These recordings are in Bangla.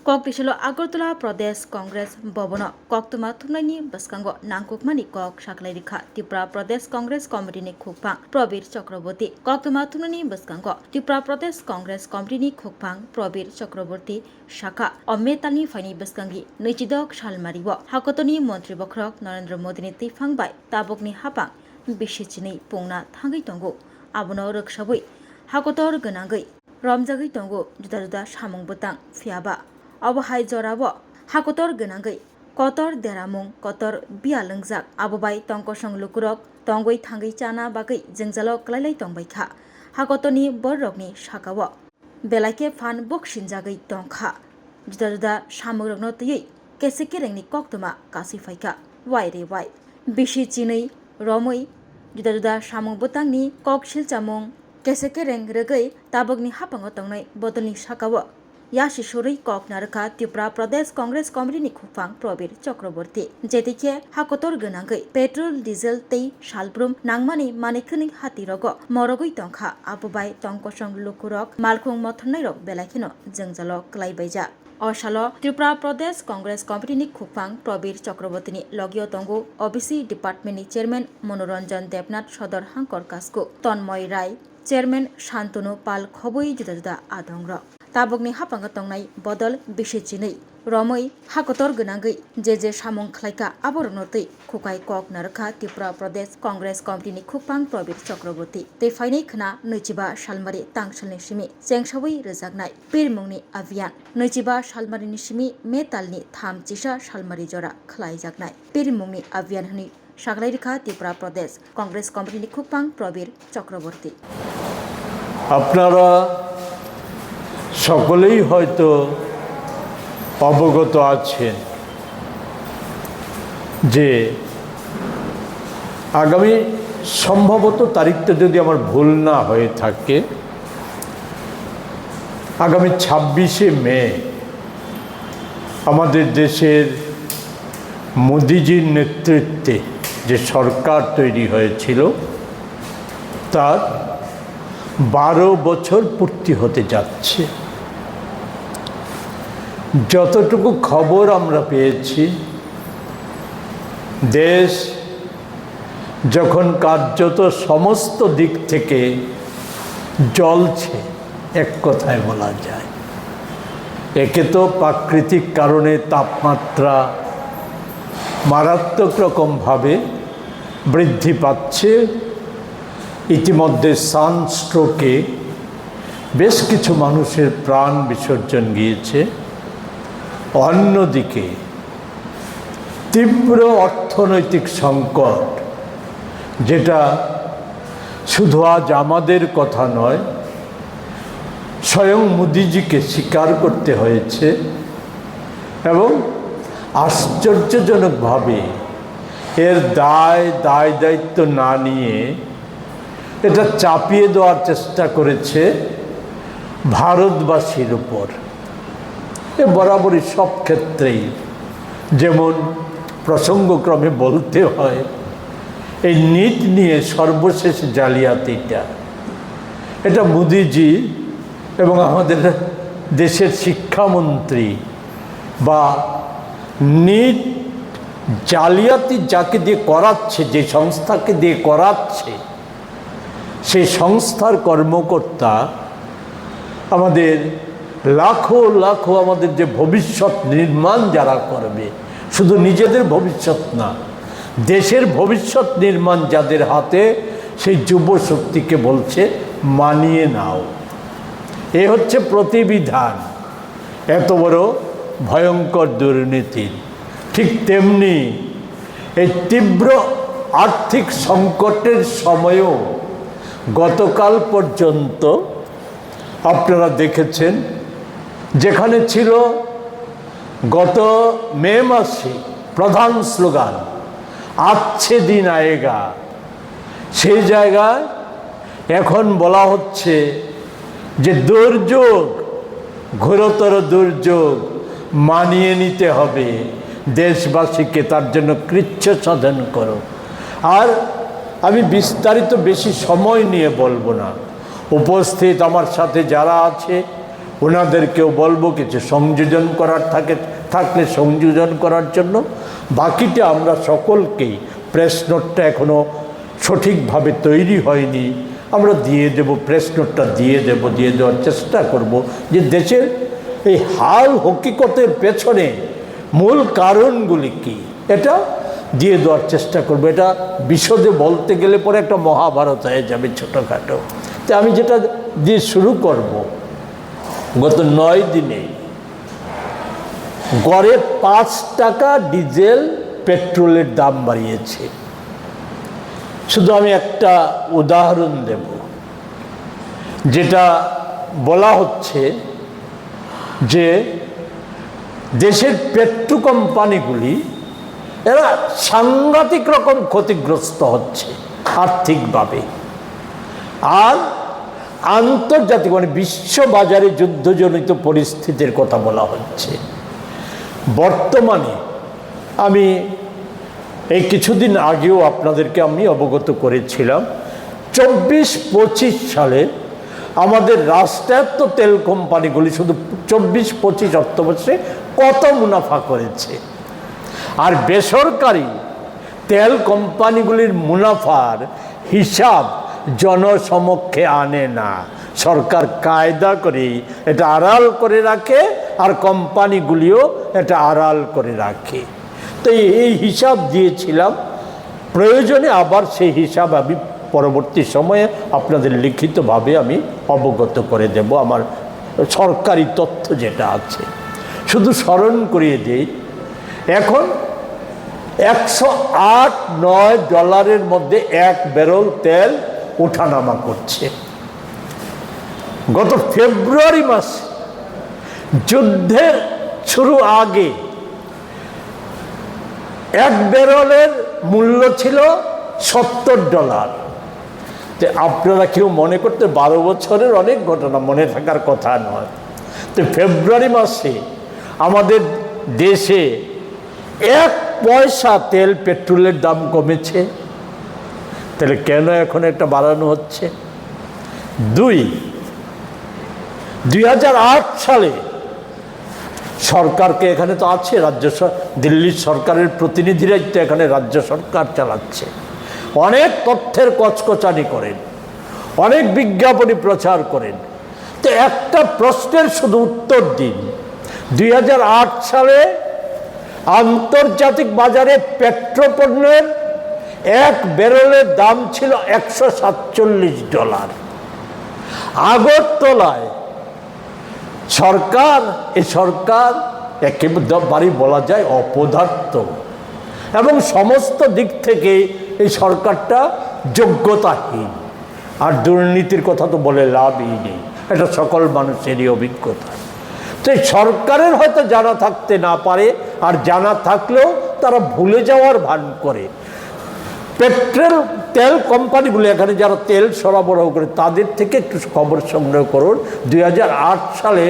Koktisilo Agartala Pradesh Congress Bobono Koktuma Thumnaini Baskango Nangkukmani Kok Shaklairikha Tripura Pradesh Congress Committee ni Khukpang Probir Chakraborty Koktuma Thumnaini Baskango Tripura Pradesh Congress Committee ni Khukpang Probir Chakraborty Shaka Ometani Faini Baskangi Nichidok Shalmaribo Hakotoni Montri Bokrok Narendra Modi ni Tifangbai Tabokni Hapang Bishichini Pungna Thangai Tongo Abono Rakshabui Hakotor Ganangai Romjagai Tongo Juda Shamung Butang Fiaba Abo hai jorabo hakotor genangai kotor deramung kotor bialengjak abobai tongkosong lukurok tongoi thangai chana bagai jengjalo klailai tongbaikha hakotoni borrokni sakawo belaike fan boksinjagai tongkha juda samugrokno tei kesekerengni koktoma kasifaika waire wai bishi chinei romoi juda samung butangni koksil chamung kesekereng regai tabokni hapango tongnai bodolni sakawo Yashi Shuri Kok Naraka Tripura Pradesh Congress Committee ni Khukpang Probir Chakraborty Jetike Hakotor Ganangai Petrol Diesel Tei Shalbrum Nangmani Manikhani Hatirogo Morogoi Tongkha Abobai Tongkosong Lukurok Malkhung Mothnairok Belakino Jengjalo Klaibaija Oshalo Tripura Pradesh Congress Committee ni Khukpang Probir Chakraborty ni Logio Tongo OBC Department ni Chairman Monoranjan Debnath Sodor Hankor Kasko Tonmoy Rai Chairman Shantanu Pal Khoboi Juda Adongrok Tabokni hapanga tongnai bodol bisichinei romoi hakotor genangai je samung khlaika abornotei khukai kok narkha Tripura Pradesh Congress Committee ni Khukpang Probir Chakraborty tei fainai khna noichiba salmari tangsalni simi chengsawi rejaknai pirmungni abiyan noichiba salmari ni simi metalni tham chisa salmari jora khlaijaknai pirmungni abiyan hni Shaklairikha Tripura Pradesh Congress Committee ni Khukpang Probir Chakraborty আপনারা সকলেই হয়তো অবগত আছেন যে আগামী সম্ভবত তারিখটা যদি আমার ভুল না হয়ে থাকে আগামী 26শে মে আমাদের দেশের মোদিজির নেতৃত্বে যে সরকার তৈরি হয়েছিল তার 12 বছর পূর্তি হতে যাচ্ছে যতটুকু খবর আমরা পেয়েছি দেশ যখন কার্যত সমস্ত দিক থেকে জ্বলছে এক কথায় বলা যায় একে তো প্রাকৃতিক কারণে তাপমাত্রা মারাত্মক রকমভাবে বৃদ্ধি পাচ্ছে ইতিমধ্যে সানস্ট্রোকে বেশ কিছু মানুষের প্রাণ বিসর্জন গিয়েছে অন্যদিকে তীব্র অর্থনৈতিক সংকট যেটা শুধু আজ আমাদের কথা নয় স্বয়ং মোদিজিকে স্বীকার করতে হয়েছে এবং আশ্চর্যজনকভাবে এর দায়িত্ব না নিয়ে এটা চাপিয়ে দেওয়ার চেষ্টা করেছে ভারতবাসীর উপর এ বরাবরই সব ক্ষেত্রেই যেমন প্রসঙ্গক্রমে বলতে হয় এই নিট নিয়ে সর্বশেষ জালিয়াতিটা এটা মোদিজি এবং আমাদের দেশের শিক্ষামন্ত্রী বা নিট জালিয়াতি যাকে দিয়ে করাচ্ছে যে সংস্থাকে দিয়ে করাচ্ছে সেই সংস্থার কর্মকর্তা আমাদের লাখো লাখো আমাদের যে ভবিষ্যৎ নির্মাণ যারা করবে শুধু নিজেদের ভবিষ্যৎ না দেশের ভবিষ্যৎ নির্মাণ যাদের হাতে সেই যুব শক্তিকে বলছে মানিয়ে নাও এ হচ্ছে প্রতিবিধান এত বড় ভয়ঙ্কর দুর্নীতির ঠিক তেমনি এই তীব্র আর্থিক সংকটের সময়ও গতকাল পর্যন্ত আপনারা দেখেছেন যেখানে ছিল গত মে মাসে প্রধান স্লোগান আচ্ছে দিন আয়েগা সেই জায়গায় এখন বলা হচ্ছে যে দুর্যোগ ঘোরতর দুর্যোগ মানিয়ে নিতে হবে দেশবাসীকে তার জন্য কৃচ্ছ সাধন করো আর আমি বিস্তারিত বেশি সময় নিয়ে বলবো না উপস্থিত আমার সাথে যারা আছে ওনাদেরকেও বলবো কিছু সংযোজন করার থাকলে সংযোজন করার জন্য। বাকিটা আমরা সকলকেই, প্রেস নোটটা এখনও সঠিকভাবে তৈরি হয়নি, আমরা দিয়ে দেব, প্রেস নোটটা দিয়ে দেওয়ার চেষ্টা করব যে দেশের এই হাল হকিকতের পেছনে মূল কারণগুলি কী, এটা দিয়ে দেওয়ার চেষ্টা করব। এটা বিশদে বলতে গেলে পরে একটা মহাভারত হয়ে যাবে ছোটোখাটো। তো আমি যেটা দিয়ে শুরু করব, গত 9 দিনে গড়ে 5 টাকা ডিজেল পেট্রোলের দাম বাড়িয়েছে। শুধু আমি একটা উদাহরণ দেব, যেটা বলা হচ্ছে যে দেশের পেট্রো কোম্পানিগুলি এরা সাংঘাতিক রকম ক্ষতিগ্রস্ত হচ্ছে আর্থিকভাবে। আর আন্তর্জাতিক মানে বিশ্ববাজারে যুদ্ধজনিত পরিস্থিতির কথা বলা হচ্ছে। বর্তমানে আমি এই কিছুদিন আগেও আপনাদেরকে আমি অবগত করেছিলাম, 24-25 সালে আমাদের রাষ্ট্রায়ত্ত তেল কোম্পানিগুলি শুধু 24-25 অর্থবর্ষে কত মুনাফা করেছে। আর বেসরকারি তেল কোম্পানিগুলির মুনাফার হিসাব জনসমক্ষে আনে না, সরকার কায়দা করে এটা আড়াল করে রাখে, আর কোম্পানিগুলিও এটা আড়াল করে রাখে। তো এই হিসাব দিয়েছিলাম, প্রয়োজনে আবার সেই হিসাব আমি পরবর্তী সময়ে আপনাদের লিখিতভাবে আমি অবগত করে দেব, আমার সরকারি তথ্য যেটা আছে। শুধু স্মরণ করিয়ে দিই, এখন $108-9 মধ্যে 1 ব্যারেল তেল ওঠানামা করছে। গত ফেব্রুয়ারি মাসে যুদ্ধের শুরু আগে 1 ব্যারেলের মূল্য ছিল $70। তো আপনারা কেউ মনে করতে 12 বছরের অনেক ঘটনা মনে থাকার কথা নয়। তো ফেব্রুয়ারি মাসে আমাদের দেশে 1 পয়সা তেল পেট্রোলের দাম কমেছে, তাহলে কেন এখন এটা বাড়ানো হচ্ছে? 2008 সালে সরকারকে, এখানে তো আছে দিল্লির সরকারের প্রতিনিধিরাই তো এখানে রাজ্য সরকার চালাচ্ছে, অনেক তথ্যের কচকচানি করেন, অনেক বিজ্ঞাপনী প্রচার করেন। তো একটা প্রশ্নের শুধু উত্তর দিন, 2008 সালে আন্তর্জাতিক বাজারে পেট্রোপণ্যের 1 ব্যারেলের দাম ছিল $147। আগরতলায় সরকার একেবারেই বলা যায় অপদার্থ, এবং সমস্ত দিক থেকে এই সরকারটা যোগ্যতাহীন। আর দুর্নীতির কথা তো বলে লাভই নেই, এটা সকল মানুষেরই অভিজ্ঞতা। তো এই সরকারের হয়তো জানা থাকতে না পারে, আর জানা থাকলেও তারা ভুলে যাওয়ার ভান করে। তেল কোম্পানিগুলো এখানে যারা তেল সরবরাহ করে তাদের থেকে একটু খবর সংগ্রহ করুন। 2008 সালে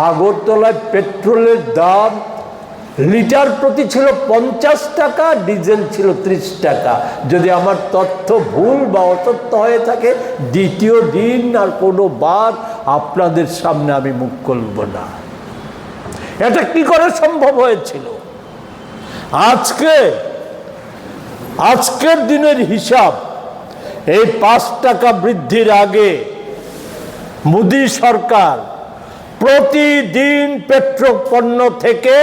আগরতলায় পেট্রোলের দাম লিটার প্রতি ছিল 50 টাকা, ডিজেল ছিল 30 টাকা। যদি আমার তথ্য ভুল বা অসত্য হয়ে থাকে, দ্বিতীয় দিন আর কোনো বার আপনাদের সামনে আমি মুখ খুলব না। এটা কি করে সম্ভব হয়েছিল? আজকের দিনের হিসাব, এই 5 টাকা বৃদ্ধির আগে মোদী সরকার প্রতিদিন পেট্রোল পণ্য থেকে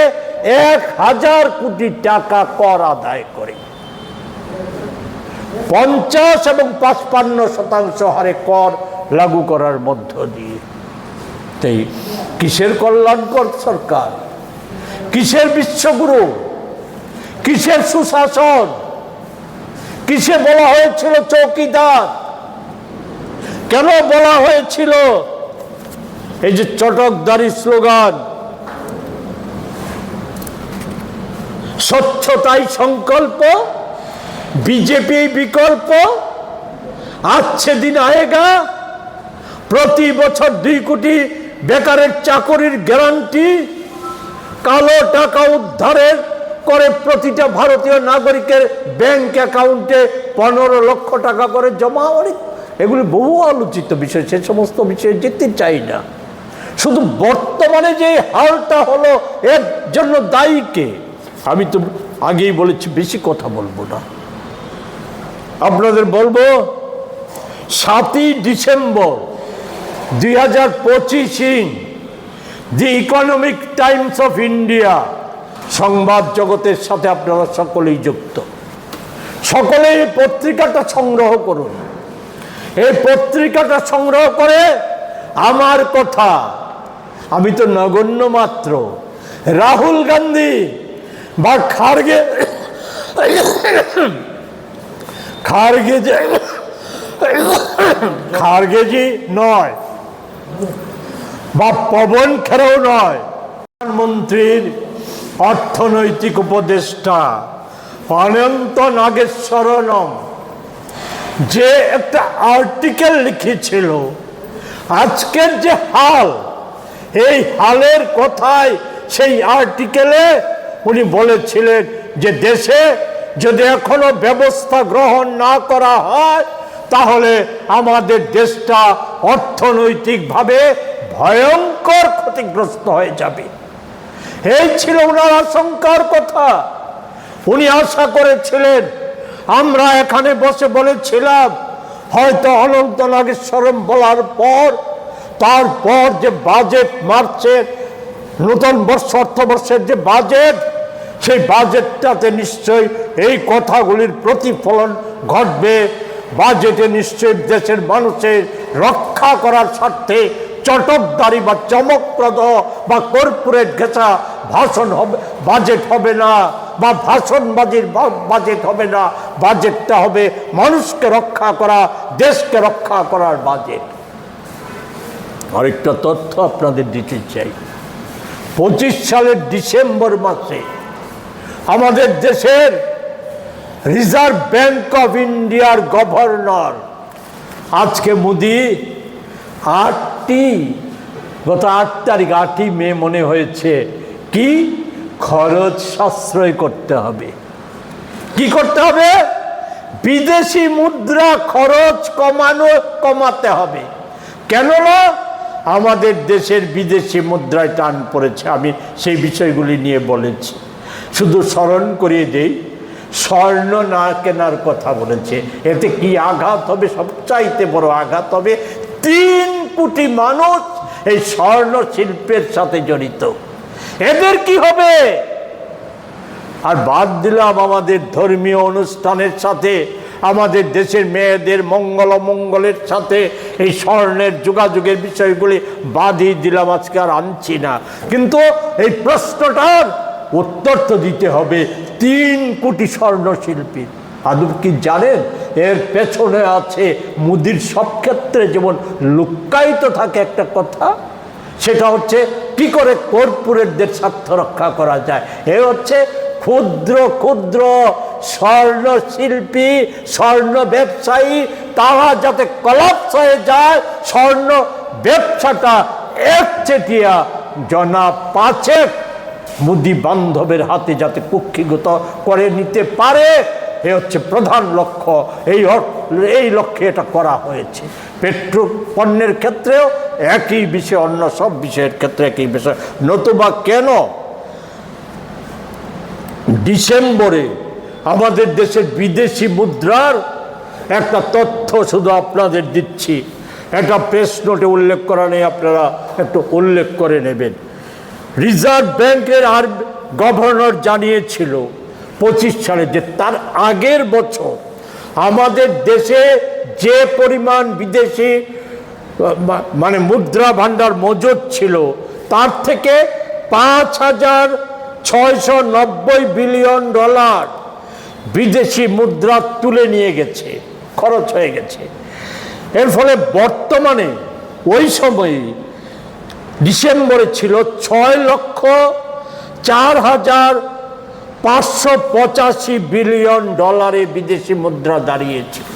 1000 কোটি টাকা কর আদায় করে, 50 এবং 55% হারে কর লাগু করার মধ্য দিয়ে। তাই কিসের কল্যাণকর সরকার, কিসের বিশ্বগুরু, কিসের সুশাসন, কিসে বলা হয়েছিল চৌকিদার, কেন বলা হয়েছিল এই যে চটকদারি স্লোগান, স্বচ্ছতাই সংকল্প, বিজেপি বিকল্প, আজকে দিন আয়েগা, প্রতি বছর 2 কোটি বেকারের চাকরির গ্যারান্টি, কালো টাকা উদ্ধারের করে প্রতিটা ভারতীয় নাগরিকের ব্যাংক অ্যাকাউন্টে 15 লক্ষ টাকা করে জমা। এগুলি বহু আলোচিত বিষয়, সে সমস্ত বিষয়ে যেতে চাই না। শুধু বর্তমানে যে হালটা হলো এর জন্য দায়ী কে? আমি তো আগেই বলেছি বেশি কথা বলবো না। আপনাদের বলবো 7ই December 2025 the economic times of India সংবাদ জগতের সাথে আপনারা সকলেই যুক্ত। সকলেই পত্রিকাটা সংগ্রহ করুন। এই পত্রিকাটা সংগ্রহ করে আমার কথা, আমি তো নগণ্য মাত্র, রাহুল গান্ধী বা খারগেজি নয় বা পবন খেরাও নয়, প্রধানমন্ত্রীর অর্থনৈতিক উপদেষ্টা অনন্ত নাগেশ্বরম যে একটা আর্টিকেল লিখেছিল, আজকের যে হাল, এই হালের কথায় সেই আর্টিকেলে উনি বলেছিলেন যে দেশে যদি এখনো ব্যবস্থা গ্রহণ না করা হয় তাহলে আমাদের দেশটা অর্থনৈতিকভাবে ভয়ঙ্কর ক্ষতিগ্রস্ত হয়ে যাবে। এই ছিল ওনার আশঙ্কার কথা। উনি আশা করেছিলেন, আমরা এখানে বসে বলেছিলাম হয়তো অনন্ত নাগেশ্বরম বলার পর তারপর যে বাজেট মার্চে নতুন বর্ষ অর্থবর্ষের যে বাজেট, সেই বাজেটটাতে নিশ্চয়ই এই কথাগুলির প্রতিফলন ঘটবে। বাজেটে নিশ্চয়ই দেশের মানুষের রক্ষা করার স্বার্থে চটকদারি বা চমকপ্রদ বা কর্পোরেট ঘেঁষা ভাষণ হবে, বাজেট হবে না, বা ভাষণবাজির বাজেট হবে না। বাজেটটা হবে মানুষকে রক্ষা করা, দেশকে রক্ষা করার বাজেট। আরেকটা তথ্য আপনাদের দিতে চাই, 25 সালের ডিসেম্বর মাসে আমাদের দেশের রিজার্ভ ব্যাংক অফ ইন্ডিয়ার গভর্নর, আজকে মোদি গত 8 তারিখ 8ই মে মনে হয়েছে, কি খরচ সাশ্রয় করতে হবে। কি করতে হবে? বিদেশি মুদ্রা খরচ কমাতে হবে। কেন না? আমাদের দেশের বিদেশি মুদ্রায় টান পড়েছে। আমি সেই বিষয়গুলি নিয়ে বলেছি। শুধু স্মরণ করিয়ে দেই, স্বর্ণ না কেনার কথা বলেছে। এতে কি আঘাত হবে? সবচাইতে বড় আঘাত হবে 3 কোটি মানুষ এই স্বর্ণ শিল্পের সাথে জড়িত। এদের কি হবে? আর বাদ দিলাম আমাদের ধর্মীয় অনুষ্ঠানের সাথে, আমাদের দেশের মেয়েদের মঙ্গল অমঙ্গলের সাথে এই স্বর্ণের যোগাযোগের বিষয়গুলি বাদই দিলাম, আজকে আর আনছি না। কিন্তু এই প্রশ্নটার উত্তর তো দিতে হবে 3 কোটি স্বর্ণ শিল্পী। আদৌ কি জানেন এর পেছনে আছে মোদির সব ক্ষেত্রে যেমন লুক্কায়িত থাকে একটা কথা, সেটা হচ্ছে কি করে কর্পোরেটদের স্বার্থ রক্ষা করা যায়। এ হচ্ছে ক্ষুদ্র ক্ষুদ্র স্বর্ণ শিল্পী, স্বর্ণ ব্যবসায়ী, তারা যাতে কলাপস হয়ে যায়, স্বর্ণ ব্যবসাটা একচেটিয়া জনা 5 মোদি বান্ধবের হাতে যাতে কুক্ষিগত করে নিতে পারে, এ হচ্ছে প্রধান লক্ষ্য। এই লক্ষ্যে এটা করা হয়েছে। পেট্রো পণ্যের ক্ষেত্রেও একই বিষয়, অন্য সব বিষয়ের ক্ষেত্রে একই বিষয়। নতুবা কেন ডিসেম্বরে আমাদের দেশের বিদেশি মুদ্রার একটা তথ্য শুধু আপনাদের দিচ্ছি, একটা প্রেস নোটে উল্লেখ করা নেই, আপনারা একটু উল্লেখ করে নেবেন। রিজার্ভ ব্যাংকের আর গভর্নর জানিয়েছিল 25 সালে যে তার আগের বছর আমাদের দেশে যে পরিমাণ বিদেশি মানে মুদ্রা ভাণ্ডার মজুদ ছিল, তার থেকে $5,690 বিলিয়ন বিদেশি মুদ্রা তুলে নিয়ে গেছে, খরচ হয়ে গেছে। এর ফলে বর্তমানে ওই সময়ে ডিসেম্বরে ছিল $6,04,585 বিলিয়ন বিদেশি মুদ্রা দাঁড়িয়েছিল।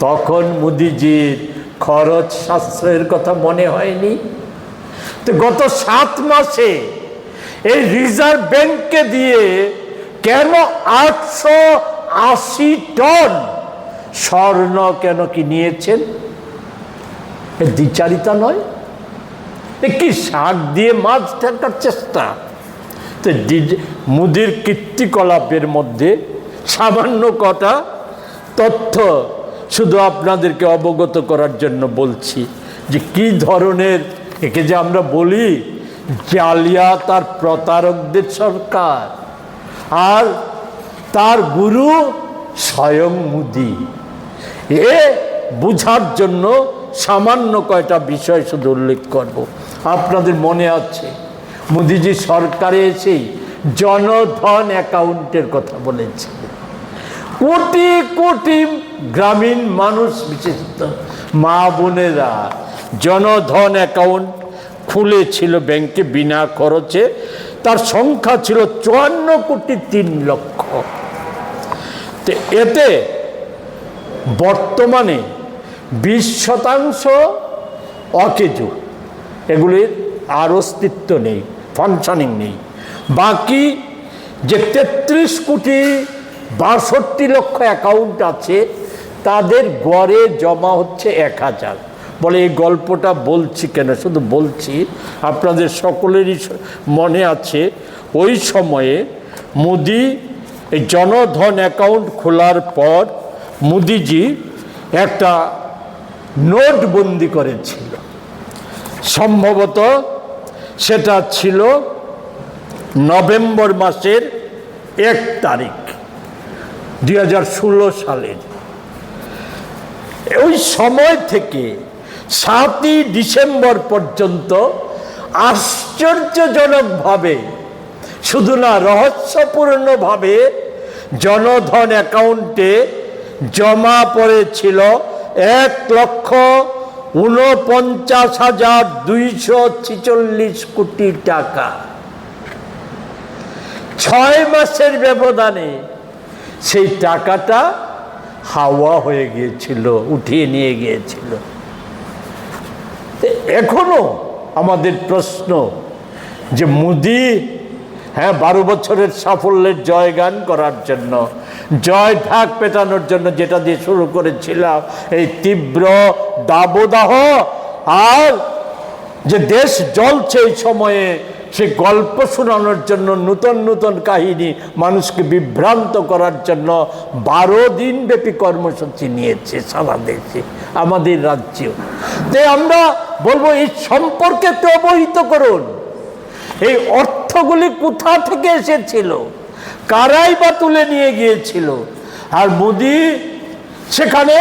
তখন মোদিজির খরচ সাশ্রয়ের কথা মনে হয়নি? তো গত 7 মাসে এই রিজার্ভ ব্যাংককে দিয়ে কেন 880 টন স্বর্ণ কেন কি নিয়েছেন? দ্বিচারিতা নয়? কি শাক দিয়ে মাছ ঢাকার চেষ্টা। তো মোদির কীর্তিকলাপের মধ্যে সামান্য কটা তথ্য শুধু আপনাদেরকে অবগত করার জন্য বলছি, যে কি ধরনের, একে যে আমরা বলি জালিয়াত আর প্রতারকদের সরকার, আর তার গুরু স্বয়ং মোদি। এ বুঝার জন্য সামান্য কয়টা বিষয় শুধু উল্লেখ করব। আপনাদের মনে আছে মোদিজি সরকারে এসেই জনধন অ্যাকাউন্টের কথা বলেছে। কোটি কোটি গ্রামীণ মানুষ, বিশেষত মা বোনেরা জনধন অ্যাকাউন্ট খুলেছিল ব্যাংকে বিনা খরচে। তার সংখ্যা ছিল 54,03,00,000। তো এতে বর্তমানে 20% অকেজো, এগুলির আর অস্তিত্ব নেই, ফাংশনিং নেই। বাকি যে 33,62,00,000 অ্যাকাউন্ট আছে, তাদের গড়ে জমা হচ্ছে 1,000। বলে এই গল্পটা বলছি কেন? শুধু বলছি, আপনাদের সকলেরই মনে আছে ওই সময়ে মোদি এই জনধন অ্যাকাউন্ট খোলার পর মোদিজি একটা নোটবন্দি করেছিল। সম্ভবত সেটা ছিল নভেম্বর মাসের 1 তারিখ 2016 সালের। ওই সময় থেকে 7ই ডিসেম্বর পর্যন্ত আশ্চর্যজনকভাবে, শুধু না রহস্যপূর্ণভাবে, জনধন অ্যাকাউন্টে জমা পড়েছিল 1,49,246 কোটি টাকা। 6 মাসের ব্যবধানে সেই টাকাটা হাওয়া হয়ে গিয়েছিল, উঠিয়ে নিয়ে গিয়েছিল। এখনো আমাদের প্রশ্ন যে মোদি 12 বছরের সাফল্যের জয়গান করার জন্য, জয় ঢাক পেটানোর জন্য, যেটা দিয়ে শুরু করেছিলাম, এই তীব্র দাবদাহ আর যে দেশ জ্বলছে এই সময়ে, সে গল্প শোনানোর জন্য, নতুন নতুন কাহিনী মানুষকে বিভ্রান্ত করার জন্য 12 দিন ব্যাপী কর্মসূচি নিয়েছে সারা দেশে, আমাদের রাজ্যেও। তাই আমরা বলবো এই সম্পর্কে একটু অবহিত করুন। এই অর্থগুলি কোথা থেকে এসেছিল, কারাই বা তুলে নিয়ে গিয়েছিল। আর মোদি সেখানে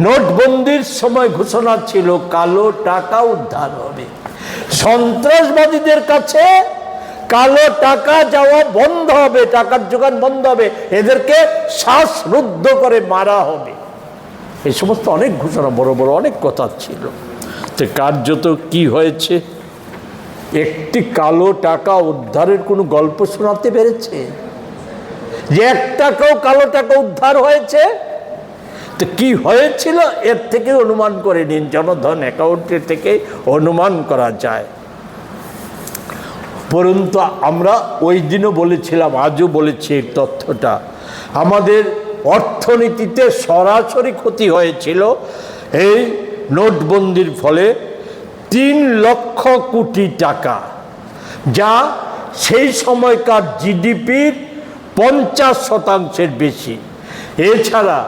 নোটবন্দির সময় ঘোষণা ছিল কালো টাকা উদ্ধার হবে, সন্ত্রাসবাদীদের কাছে কালো টাকা যাওয়া বন্ধ হবে, টাকার যোগান বন্ধ হবে, এদেরকে শ্বাসরুদ্ধ করে মারা হবে। এই সমস্ত অনেক ঘোষণা, বড় বড় অনেক কথা ছিল। তো কার্যত কি হয়েছে? একটি কালো টাকা উদ্ধারের কোনো গল্প শোনাতে পেরেছে যে 1 টাকাও কালো টাকা উদ্ধার হয়েছে? তো কি হয়েছিল এর থেকে অনুমান করে নিন, জনধন অ্যাকাউন্টের থেকে অনুমান করা যায়। পরন্তু আমরা ওই দিনও বলেছিলাম, আজও বলেছি এই তথ্যটা, আমাদের অর্থনীতিতে সরাসরি ক্ষতি হয়েছিল এই নোটবন্দির ফলে 3 লক্ষ কোটি টাকা, যা সেই সময়কার জিডিপির 50% বেশি। এছাড়া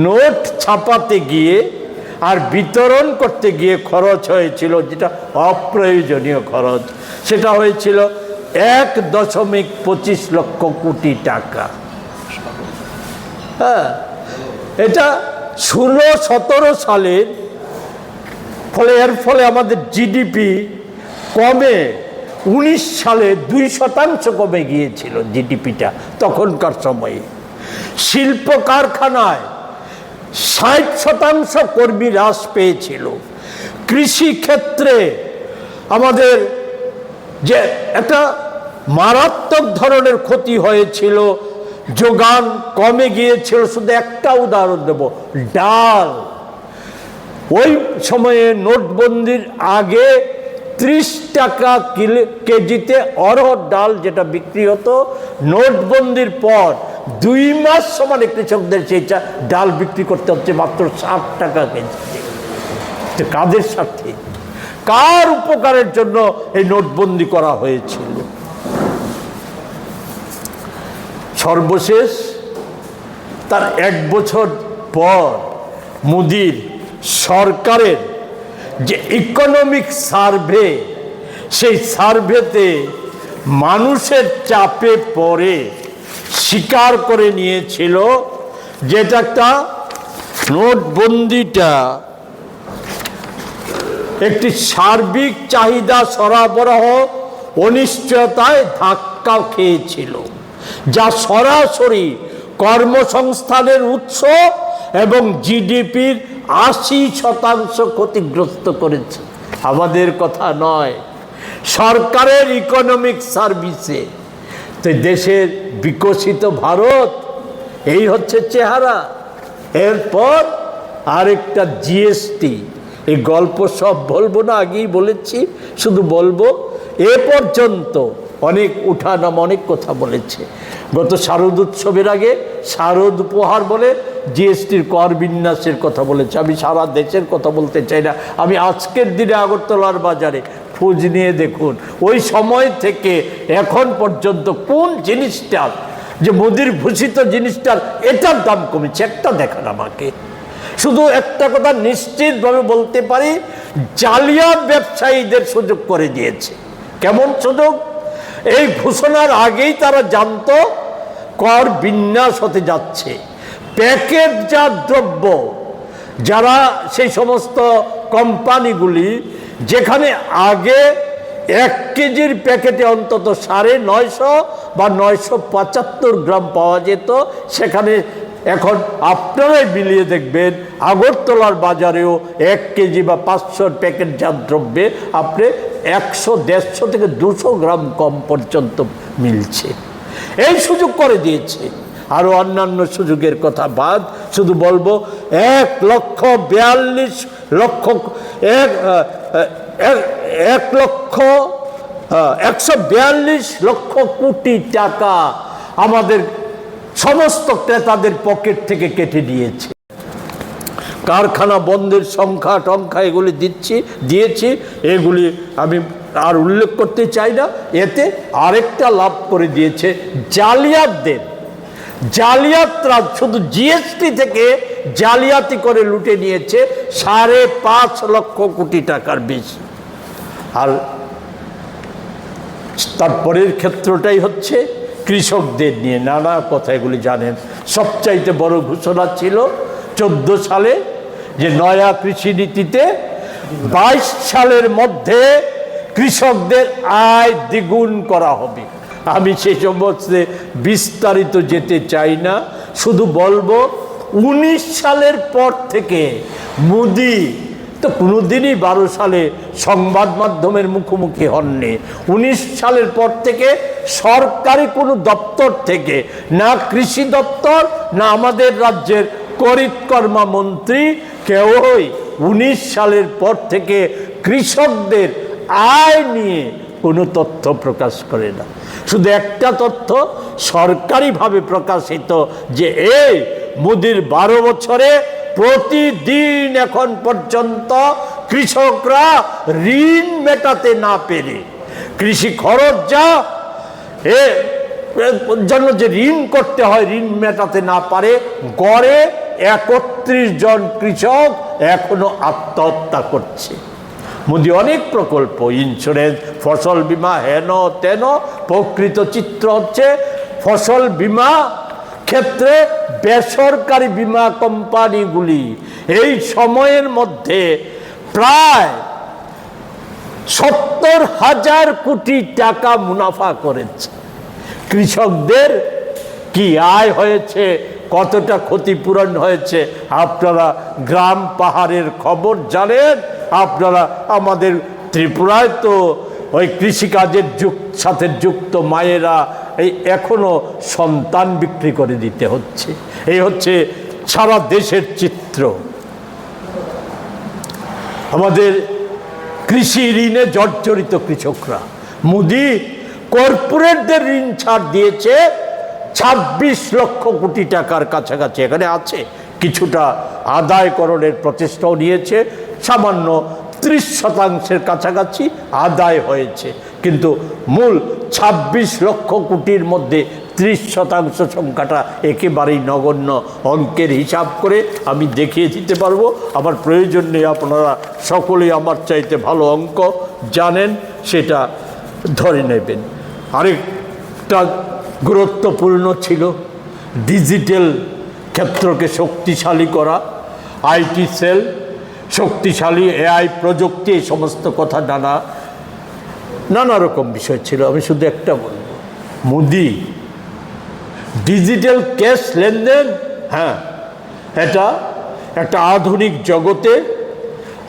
নোট ছাপাতে গিয়ে আর বিতরণ করতে গিয়ে খরচ হয়েছিল, যেটা অপ্রয়োজনীয় খরচ, সেটা হয়েছিল 1.25 লক্ষ কোটি টাকা। এটা 16-17 সালের ফলে, এর ফলে আমাদের জিডিপি কমে 19 সালে 2% কমে গিয়েছিল জিডিপিটা তখনকার সময়ে। শিল্প কারখানায় 60% কর্মী হ্রাস পেয়েছিল। কৃষি ক্ষেত্রে আমাদের যে একটা মারাত্মক ধরনের ক্ষতি হয়েছিল, যোগান কমে গিয়েছিল। শুধু একটা উদাহরণ দেব, ডাল। ওই সময়ে নোটবন্দির আগে 30 টাকা কেজিতে অড়হর ডাল যেটা বিক্রি হতো, নোটবন্দির পর 2 মাস সমানে কৃষকদের সেই ডাল বিক্রি করতে হচ্ছে মাত্র 60 টাকা কেজিতে। কাদের সাথে? কার উপকারের জন্য এই নোটবন্দি করা হয়েছিল? সর্বশেষ তার 1 বছর পর মোদির সরকারের যে ইকোনমিক সার্ভে, সেই সার্ভেতে মানুষের চাপে পড়ে স্বীকার করে নিয়েছিল যেটা একটা নোটবন্দিটা একটি সার্বিক চাহিদা সরবরাহ অনিশ্চয়তায় ধাক্কা খেয়েছিল, যা সরাসরি কর্মসংস্থানের উৎস এবং জিডিপির 80% ক্ষতিগ্রস্ত করেছে। আমাদের কথা নয়, সরকারের ইকোনমিক সার্ভিসে। তো দেশের বিকশিত ভারত এই হচ্ছে চেহারা। এরপর আরেকটা জিএসটি, এই গল্প সব বলবো না, আগেই বলেছি, শুধু বলবো এ পর্যন্ত অনেক উঠানাম, অনেক কথা বলেছে। গত শারদ উৎসবের আগে শারদ উপহার বলে জিএসটির কর বিন্যাসের কথা বলেছে। আমি সারা দেশের কথা বলতে চাই না, আমি আজকের দিনে আগরতলার বাজারে খোঁজ নিয়ে দেখুন, ওই সময় থেকে এখন পর্যন্ত কোন জিনিসটার, যে মোদির ভূষিত জিনিসটার এটার দাম কমেছে, একটা দেখান আমাকে। শুধু একটা কথা নিশ্চিতভাবে বলতে পারি, জালিয়াত ব্যবসায়ীদের সুযোগ করে দিয়েছে। কেমন সুযোগ? এই ঘোষণার আগেই তারা জানতো কর বিন্যাস হতে যাচ্ছে। প্যাকেটজাত দ্রব্য, যারা সেই সমস্ত কোম্পানিগুলি যেখানে আগে 1 কেজির প্যাকেটে অন্তত 950 বা 975 গ্রাম পাওয়া যেত, সেখানে এখন আপনারাই মিলিয়ে দেখবেন আগরতলার বাজারেও 1 কেজি বা 500 প্যাকেটজাত দ্রব্যে আপনি 100, 150 থেকে 200 গ্রাম কম পর্যন্ত মিলছে। এই সুযোগ করে দিয়েছে। আরও অন্যান্য সুযোগের কথা বাদ, শুধু বলবো 142 লক্ষ কোটি টাকা আমাদের সমস্ত ক্রেতাদের পকেট থেকে কেটে নিয়েছে। কারখানা বন্ধের সংখ্যা টংখ্যা এগুলি দিয়েছি, এগুলি আমি আর উল্লেখ করতে চাই না। এতে আরেকটা লাভ করে দিয়েছে জালিয়াতদের। জালিয়াতরা শুধু জিএসটি থেকে জালিয়াতি করে লুটে নিয়েছে 5.5 লক্ষ কোটি টাকার বেশি। আর তারপরের ক্ষেত্রটাই হচ্ছে কৃষকদের নিয়ে নানা কথা, এগুলি জানেন। সবচাইতে বড় ঘোষণা ছিল 14 সালে যে নয়া কৃষি নীতিতে 22 সালের মধ্যে কৃষকদের আয় দ্বিগুণ করা হবে। আমি সেই সমস্ত বিস্তারিত যেতে চাই না, শুধু বলবো 19 সালের পর থেকে মোদি তো কোনোদিনই 12 সালে সংবাদ মাধ্যমের মুখোমুখি হননি। 19 সালের পর থেকে সরকারি কোনো দপ্তর থেকে, না কৃষি দপ্তর না আমাদের রাজ্যের করিতকর্মা মন্ত্রী, কেউই 19 সালের পর থেকে কৃষকদের আয় নিয়ে কোনো তথ্য প্রকাশ করে না। শুধু একটা তথ্য সরকারিভাবে প্রকাশিত, যে এই মোদির 12 বছরে প্রতিদিন এখন পর্যন্ত কৃষকরা ঋণ মেটাতে না পেরে, কৃষি খরচ যা জন্য যে ঋণ করতে হয়, ঋণ মেটাতে না পারে গড়ে 31 জন কৃষক এখনো আত্মহত্যা করছে। মোদি অনেক প্রকল্প, ইন্স্যুরেন্স, ফসল বীমা, হেন তেন, প্রকৃত চিত্র হচ্ছে ফসল বীমা ক্ষেত্রে বেসরকারি বীমা কোম্পানিগুলি এই সময়ের মধ্যে প্রায় 70,000 কোটি টাকা মুনাফা করেছে। কৃষকদের কি আয় হয়েছে, কতটা ক্ষতিপূরণ হয়েছে আপনারা গ্রাম পাহাড়ের খবর জানেন। আপনারা আমাদের ত্রিপুরায় তো ওই কৃষিকাজের সাথে যুক্ত মায়েরা এই এখনো সন্তান বিক্রি করে দিতে হচ্ছে। এই হচ্ছে সারা দেশের চিত্র। আমাদের কৃষি ঋণে জর্জরিত কৃষকরা, মোদি কর্পোরেটদের ঋণ ছাড় দিয়েছে 26 লক্ষ কোটি টাকার কাছাকাছি। এখানে আছে কিছুটা আদায়করণের প্রচেষ্টাও নিয়েছে, সামান্য 30% কাছাকাছি আদায় হয়েছে, কিন্তু মূল 26 লক্ষ কোটির মধ্যে 30% সংখ্যাটা একেবারেই নগণ্য। অঙ্কের হিসাব করে আমি দেখিয়ে দিতে পারবো, আমার প্রয়োজন নেই, আপনারা সকলেই আমার চাইতে ভালো অঙ্ক জানেন, সেটা ধরে নেবেন। আরেকটা গুরুত্বপূর্ণ ছিল ডিজিটাল ক্ষেত্রকে শক্তিশালী করা, আইটি সেল শক্তিশালী, এআই প্রযুক্তি, এই সমস্ত কথা নানা রকম বিষয় ছিল। আমি শুধু একটা বলব, মোদি ডিজিটাল ক্যাশ লেনদেন, হ্যাঁ, এটা একটা আধুনিক জগতে,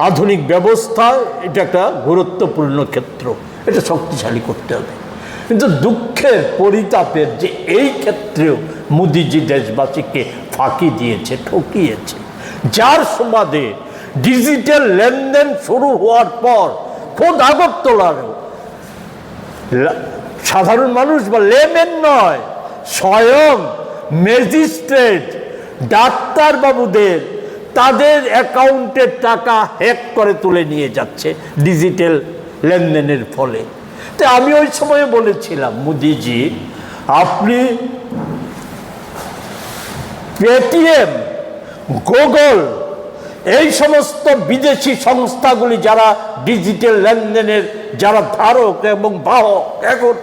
আধুনিক ব্যবস্থা, এটা একটা গুরুত্বপূর্ণ ক্ষেত্র, এটা শক্তিশালী করতে হবে। কিন্তু দুঃখের পরিতাপের যে এই ক্ষেত্রেও মোদিজি দেশবাসীকে ফাঁকি দিয়েছে, ঠকিয়েছে, যার সুবাদে ডিজিটাল লেনদেন শুরু হওয়ার পর খোদ আগরতলারও সাধারণ মানুষ বা লেমেন নয়, স্বয়ং ম্যাজিস্ট্রেট ডাক্তারবাবুদের তাদের অ্যাকাউন্টের টাকা হ্যাক করে তুলে নিয়ে যাচ্ছে ডিজিটাল লেনদেনের ফলে। তো আমি ওই সময়ে বলেছিলাম, মোদিজি আপনি পেটিএম, গুগল, এই সমস্ত বিদেশি সংস্থাগুলি যারা ডিজিটাল লেনদেনের যারা ধারক এবং বাহক এখন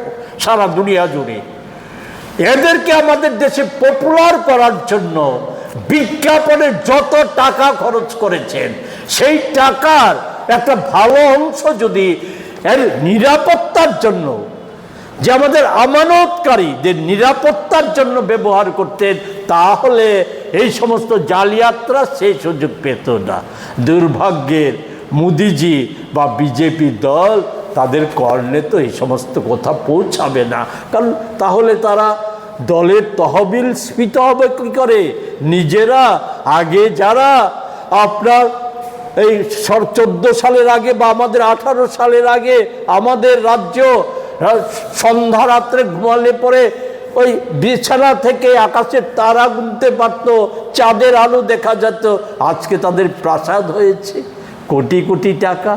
সারা দুনিয়া জুড়ে, এদেরকে আমাদের দেশে পপুলার করার জন্য বিজ্ঞাপনে যত টাকা খরচ করেছেন, সেই টাকার একটা ভালো অংশ যদি এর নিরাপত্তার জন্য, যে আমাদের আমানতকারীদের নিরাপত্তার জন্য ব্যবহার করতেন, তাহলে এই সমস্ত জালিয়াতরা সেই সুযোগ পেত না। দুর্ভাগ্যের মোদিজি বা বিজেপি দল, তাদের কর্ণে তো এই সমস্ত কথা পৌঁছাবে না, কারণ তাহলে তারা দলের তহবিল স্ফীত হবে কী করে? নিজেরা আগে যারা আপনার এই 14 সালের আগে বা আমাদের 18 সালের আগে আমাদের রাজ্য সন্ধ্যা রাত্রে ঘুমালে পরে ওই বিছানা থেকে আকাশের তারা গুনতে পারত, চাঁদের আলো দেখা যেত, আজকে তাদের প্রাসাদ হয়েছে, কোটি কোটি টাকা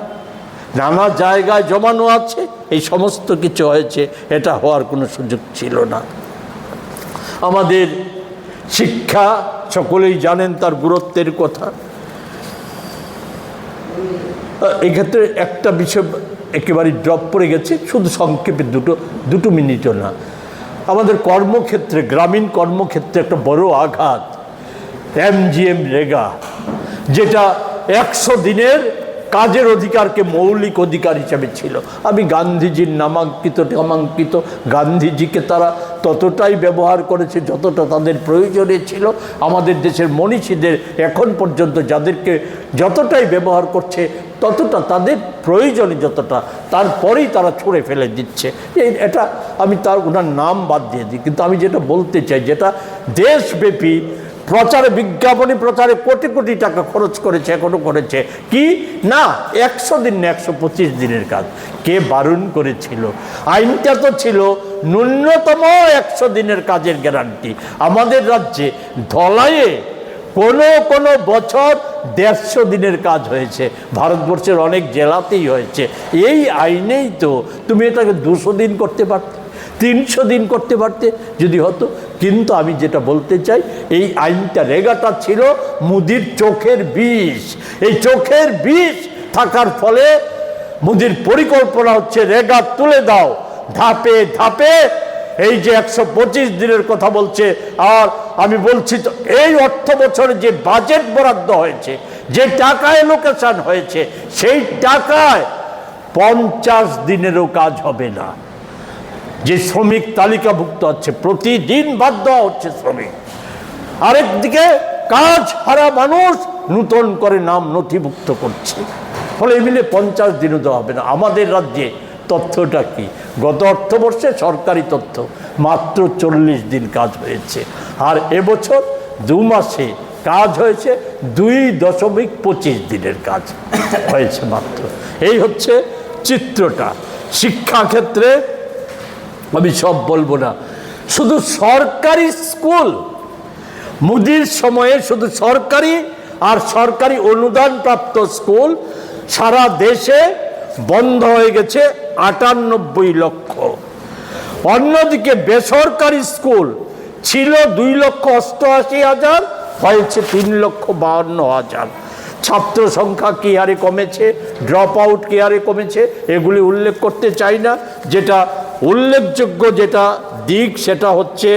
নানা জায়গায় জমানো আছে, এই সমস্ত কিছু হয়েছে, এটা হওয়ার কোনো সুযোগ ছিল না। আমাদের শিক্ষা সকলেই জানেন তার গুরুত্বের কথা। এক্ষেত্রে একটা বিষয় একেবারে ড্রপ পড়ে গেছে, শুধু সংক্ষেপে দুটো মিনিটও না। আমাদের কর্মক্ষেত্রে, গ্রামীণ কর্মক্ষেত্রে একটা বড় আঘাত MGM রেগা, যেটা 100 দিনের কাজের অধিকারকে মৌলিক অধিকার হিসেবে ছিল। আমি গান্ধীজির নামাঙ্কিত গান্ধীজিকে তারা ততটাই ব্যবহার করেছে যতটা তাদের প্রয়োজনে ছিল। আমাদের দেশের মনীষীদের এখন পর্যন্ত যাদেরকে যতটাই ব্যবহার করছে, ততটা তাদের প্রয়োজনে যতটা, তারপরেই তারা ছুঁড়ে ফেলে দিচ্ছে। এটা আমি ওনার নাম বাদ দিয়ে দিই, কিন্তু আমি যেটা বলতে চাই, যেটা দেশব্যাপী প্রচারে, বিজ্ঞাপনী প্রচারে কোটি কোটি টাকা খরচ করেছে, এখনো করেছে কি না, 100 দিন না 125 দিনের কাজ। কে বারণ করেছিল? আইনটা তো ছিল ন্যূনতম 100 দিনের কাজের গ্যারান্টি। আমাদের রাজ্যে ধলাইয়ে কোনো বছর 150 দিনের কাজ হয়েছে, ভারতবর্ষের অনেক জেলাতেই হয়েছে। এই আইনেই তো তুমি এটাকে 200 দিন করতে পারতে, 300 দিন করতে পারতে যদি হতো। কিন্তু আমি যেটা বলতে চাই, এই আইনটা, রেগাটা ছিল মোদির চোখের বিষ। এই চোখের বিষ থাকার ফলে মোদির পরিকল্পনা হচ্ছে রেগা তুলে দাও, ধাপে ধাপে এই যে 125 দিনের কথা বলছে। আর আমি বলছি তো, এই অর্থ বছরে যে বাজেট বরাদ্দ হয়েছে, যে টাকায় লোকেশন হয়েছে, সেই টাকায় 50 দিনেরও কাজ হবে না। যে শ্রমিক তালিকাভুক্ত আছে, প্রতিদিন বাদ দেওয়া হচ্ছে শ্রমিক। আরেকদিকে কাজ হারা মানুষ নূতন করে নাম নথিভুক্ত করছে, ফলে মিলে 50 দিনও দেওয়া হবে না। আমাদের রাজ্যে তথ্যটা কি? গত অর্থবর্ষে সরকারি তথ্য মাত্র 40 দিন কাজ হয়েছে, আর এবছর 2 মাসে কাজ হয়েছে 2.25 দিনের কাজ হয়েছে মাত্র। এই হচ্ছে চিত্রটা। শিক্ষাক্ষেত্রে আমি সব বলবো না, শুধু সরকারি স্কুল, মোদির সময়ে শুধু সরকারি আর সরকারি অনুদান প্রাপ্ত স্কুল সারা দেশে বন্ধ হয়ে গেছে 98 লক্ষ। অন্যদিকে বেসরকারি স্কুল ছিল 2,88,000, হয়েছে 3,52,000। ছাত্র সংখ্যা কী হারে কমেছে, ড্রপ আউট কী হারে কমেছে, এগুলি উল্লেখ করতে চাই না। যেটা উল্লেখযোগ্য যেটা দিক সেটা হচ্ছে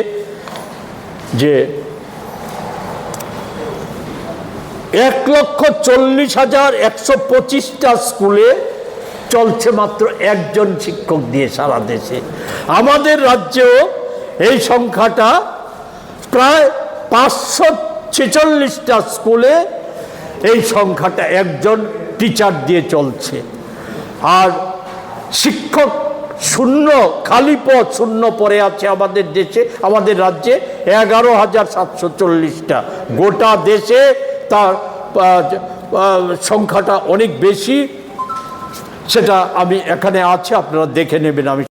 যে 1,40,125টা স্কুলে চলছে মাত্র একজন শিক্ষক দিয়ে সারা দেশে। আমাদের রাজ্যেও এই সংখ্যাটা প্রায় 546টা স্কুলে এই সংখ্যাটা একজন টিচার দিয়ে চলছে। আর শিক্ষক শূন্য, খালি পদ শূন্য পড়ে আছে আমাদের দেশে, আমাদের রাজ্যে 11,740টা। গোটা দেশে তার সংখ্যাটা অনেক বেশি, সেটা আমি এখানে আছে, আপনারা দেখে নেবেন। আমি